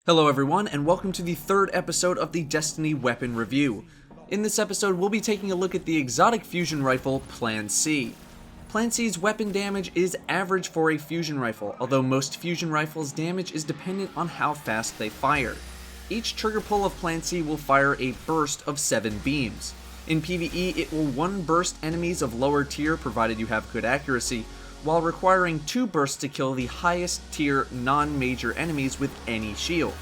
Hello everyone, and welcome to the third episode of the Destiny Weapon Review. In this episode, we'll be taking a look at the exotic fusion rifle, Plan C. Plan C's weapon damage is average for a fusion rifle, although most fusion rifles' damage is dependent on how fast they fire. Each trigger pull of Plan C will fire a burst of 7 beams. In PvE, it will 1 burst enemies of lower tier provided you have good accuracy, while requiring 2 bursts to kill the highest tier non-major enemies with any shield.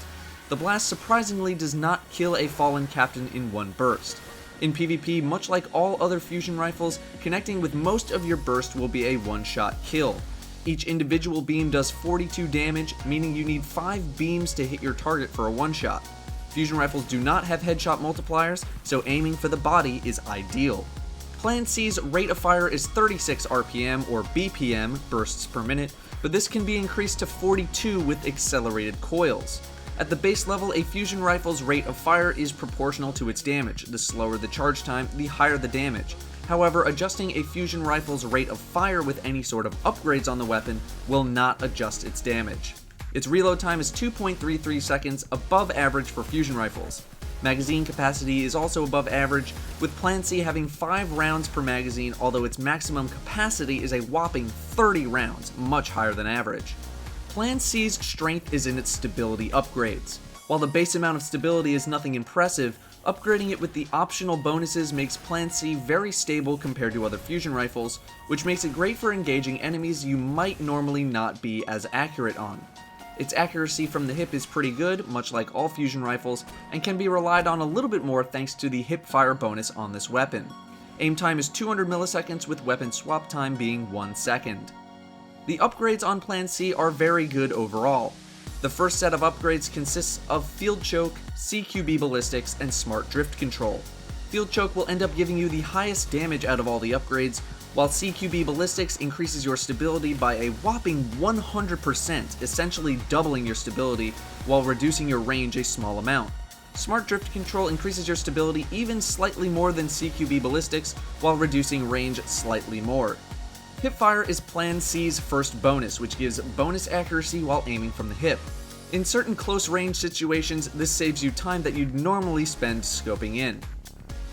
The blast surprisingly does not kill a fallen captain in 1 burst. In PvP, much like all other fusion rifles, connecting with most of your burst will be a one-shot kill. Each individual beam does 42 damage, meaning you need 5 beams to hit your target for a one-shot. Fusion rifles do not have headshot multipliers, so aiming for the body is ideal. Plan C's rate of fire is 36 RPM or BPM, bursts per minute, but this can be increased to 42 with accelerated coils. At the base level, a fusion rifle's rate of fire is proportional to its damage. The slower the charge time, the higher the damage. However, adjusting a fusion rifle's rate of fire with any sort of upgrades on the weapon will not adjust its damage. Its reload time is 2.33 seconds, above average for fusion rifles. Magazine capacity is also above average, with Plan C having 5 rounds per magazine, although its maximum capacity is a whopping 30 rounds, much higher than average. Plan C's strength is in its stability upgrades. While the base amount of stability is nothing impressive, upgrading it with the optional bonuses makes Plan C very stable compared to other fusion rifles, which makes it great for engaging enemies you might normally not be as accurate on. Its accuracy from the hip is pretty good, much like all fusion rifles, and can be relied on a little bit more thanks to the hip fire bonus on this weapon. Aim time is 200 milliseconds, with weapon swap time being 1 second. The upgrades on Plan C are very good overall. The first set of upgrades consists of Field Choke, CQB Ballistics, and Smart Drift Control. Field Choke will end up giving you the highest damage out of all the upgrades, while CQB Ballistics increases your stability by a whopping 100%, essentially doubling your stability while reducing your range a small amount. Smart Drift Control increases your stability even slightly more than CQB Ballistics while reducing range slightly more. Hipfire is Plan C's first bonus, which gives bonus accuracy while aiming from the hip. In certain close range situations, this saves you time that you'd normally spend scoping in.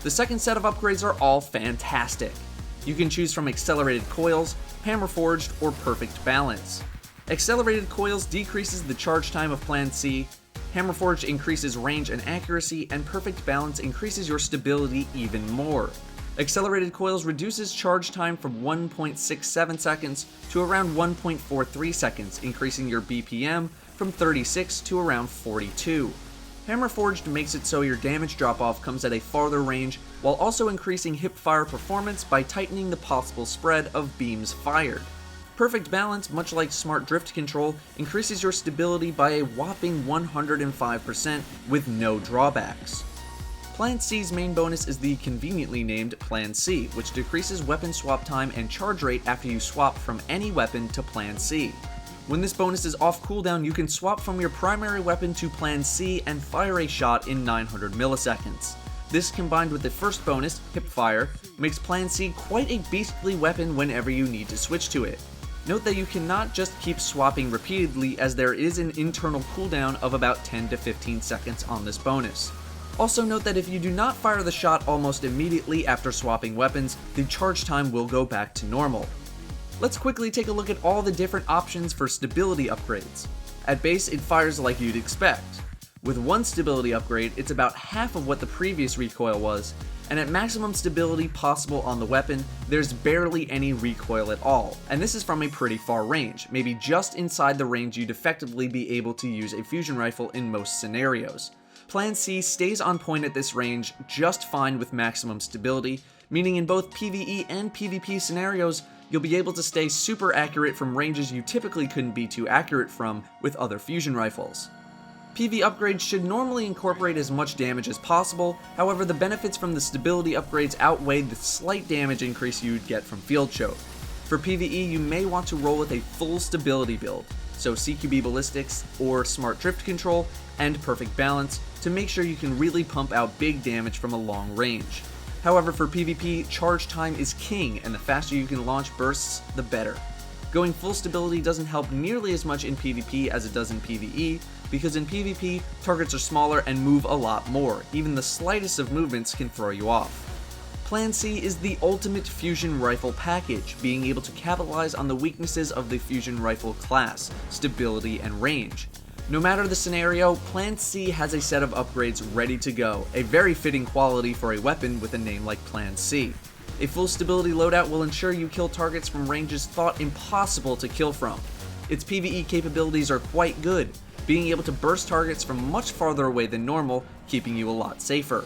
The second set of upgrades are all fantastic. You can choose from Accelerated Coils, Hammer Forged, or Perfect Balance. Accelerated Coils decreases the charge time of Plan C, Hammer Forged increases range and accuracy, and Perfect Balance increases your stability even more. Accelerated Coils reduces charge time from 1.67 seconds to around 1.43 seconds, increasing your BPM from 36 to around 42. Hammer Forged makes it so your damage drop-off comes at a farther range, while also increasing hipfire performance by tightening the possible spread of beams fired. Perfect Balance, much like Smart Drift Control, increases your stability by a whopping 105% with no drawbacks. Plan C's main bonus is the conveniently named Plan C, which decreases weapon swap time and charge rate after you swap from any weapon to Plan C. When this bonus is off cooldown, you can swap from your primary weapon to Plan C and fire a shot in 900 milliseconds. This, combined with the first bonus, Hipfire, makes Plan C quite a beastly weapon whenever you need to switch to it. Note that you cannot just keep swapping repeatedly, as there is an internal cooldown of about 10 to 15 seconds on this bonus. Also note that if you do not fire the shot almost immediately after swapping weapons, the charge time will go back to normal. Let's quickly take a look at all the different options for stability upgrades. At base, it fires like you'd expect. With one stability upgrade, it's about half of what the previous recoil was, and at maximum stability possible on the weapon, there's barely any recoil at all, and this is from a pretty far range, maybe just inside the range you'd effectively be able to use a fusion rifle in most scenarios. Plan C stays on point at this range just fine with maximum stability, meaning in both PvE and PvP scenarios, you'll be able to stay super accurate from ranges you typically couldn't be too accurate from with other fusion rifles. PV upgrades should normally incorporate as much damage as possible, however the benefits from the stability upgrades outweigh the slight damage increase you'd get from Field Choke. For PvE, you may want to roll with a full stability build, so CQB Ballistics or Smart Drift Control and Perfect Balance to make sure you can really pump out big damage from a long range. However, for PvP, charge time is king, and the faster you can launch bursts, the better. Going full stability doesn't help nearly as much in PvP as it does in PvE, because in PvP, targets are smaller and move a lot more. Even the slightest of movements can throw you off. Plan C is the ultimate fusion rifle package, being able to capitalize on the weaknesses of the fusion rifle class, stability, and range. No matter the scenario, Plan C has a set of upgrades ready to go, a very fitting quality for a weapon with a name like Plan C. A full stability loadout will ensure you kill targets from ranges thought impossible to kill from. Its PvE capabilities are quite good, being able to burst targets from much farther away than normal, keeping you a lot safer.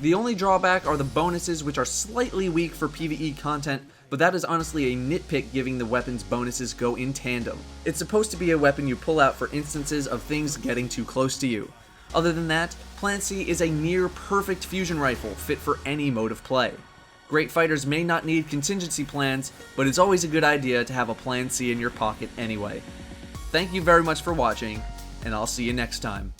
The only drawback are the bonuses, which are slightly weak for PvE content, but that is honestly a nitpick given the weapon's bonuses go in tandem. It's supposed to be a weapon you pull out for instances of things getting too close to you. Other than that, Plan C is a near perfect fusion rifle fit for any mode of play. Great fighters may not need contingency plans, but it's always a good idea to have a Plan C in your pocket anyway. Thank you very much for watching, and I'll see you next time.